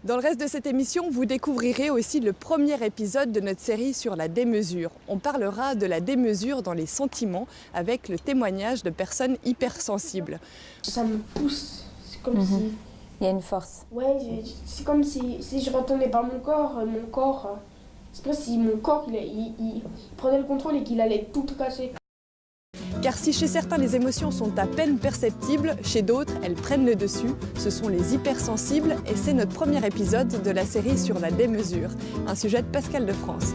Dans le reste de cette émission, vous découvrirez aussi le premier épisode de notre série sur la démesure. On parlera de la démesure dans les sentiments avec le témoignage de personnes hypersensibles. Ça me pousse, c'est comme si... Il y a une force. Ouais, c'est comme si je retournais par mon corps, c'est comme si mon corps il prenait le contrôle et qu'il allait tout casser. Car si chez certains les émotions sont à peine perceptibles, chez d'autres elles prennent le dessus. Ce sont les hypersensibles et c'est notre premier épisode de la série sur la démesure, un sujet de Pascal de France.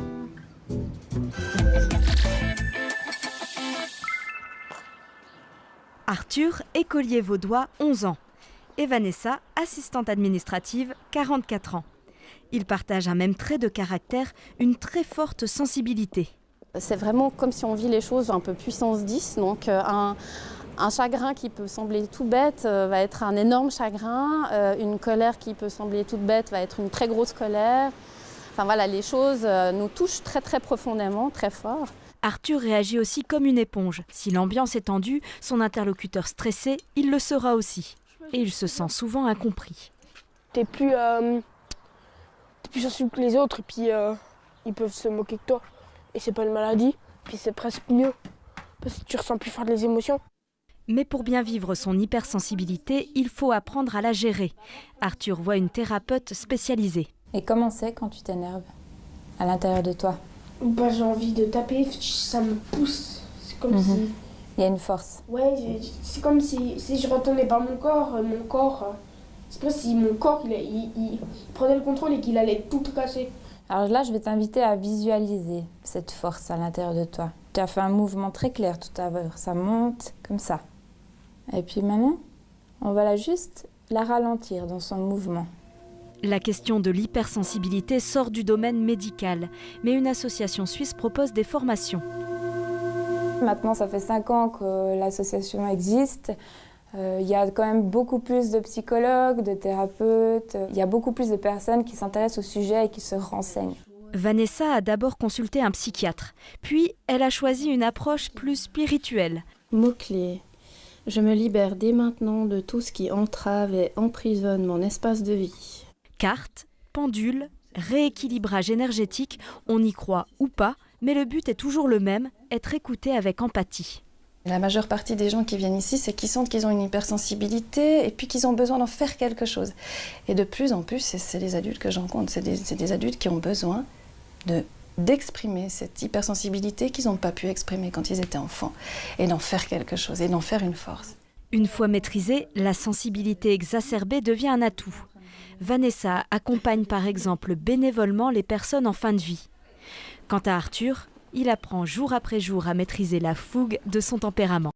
Arthur, écolier vaudois, 11 ans. Et Vanessa, assistante administrative, 44 ans. Ils partagent un même trait de caractère, une très forte sensibilité. C'est vraiment comme si on vit les choses un peu puissance 10. Donc un chagrin qui peut sembler tout bête va être un énorme chagrin. Une colère qui peut sembler toute bête va être une très grosse colère. Enfin voilà, les choses nous touchent très très profondément, très fort. Arthur réagit aussi comme une éponge. Si l'ambiance est tendue, son interlocuteur stressé, il le sera aussi. Et il se sent souvent incompris. T'es plus sensible que les autres et puis ils peuvent se moquer de toi. Et c'est pas une maladie, puis c'est presque mieux, parce que tu ressens plus fort les émotions. Mais pour bien vivre son hypersensibilité, il faut apprendre à la gérer. Arthur voit une thérapeute spécialisée. Et comment c'est quand tu t'énerves à l'intérieur de toi? J'ai envie de taper, ça me pousse, c'est comme si... Il y a une force. Ouais, c'est comme si je retournais par mon corps, c'est comme si mon corps il prenait le contrôle et qu'il allait tout casser. Alors là, je vais t'inviter à visualiser cette force à l'intérieur de toi. Tu as fait un mouvement très clair tout à l'heure, ça monte comme ça. Et puis maintenant, on va juste la ralentir dans son mouvement. La question de l'hypersensibilité sort du domaine médical, mais une association suisse propose des formations. Maintenant, ça fait 5 ans que l'association existe. Il y a quand même beaucoup plus de psychologues, de thérapeutes. Il y a beaucoup plus de personnes qui s'intéressent au sujet et qui se renseignent. Vanessa a d'abord consulté un psychiatre, puis elle a choisi une approche plus spirituelle. Mots-clés. Je me libère dès maintenant de tout ce qui entrave et emprisonne mon espace de vie. Cartes, pendules, rééquilibrage énergétique, on y croit ou pas, mais le but est toujours le même, être écouté avec empathie. La majeure partie des gens qui viennent ici, c'est qu'ils sentent qu'ils ont une hypersensibilité et puis qu'ils ont besoin d'en faire quelque chose. Et de plus en plus, c'est les adultes que j'en compte, c'est des adultes qui ont besoin d'exprimer cette hypersensibilité qu'ils n'ont pas pu exprimer quand ils étaient enfants et d'en faire quelque chose et d'en faire une force. Une fois maîtrisée, la sensibilité exacerbée devient un atout. Vanessa accompagne par exemple bénévolement les personnes en fin de vie. Quant à Arthur, il apprend jour après jour à maîtriser la fougue de son tempérament.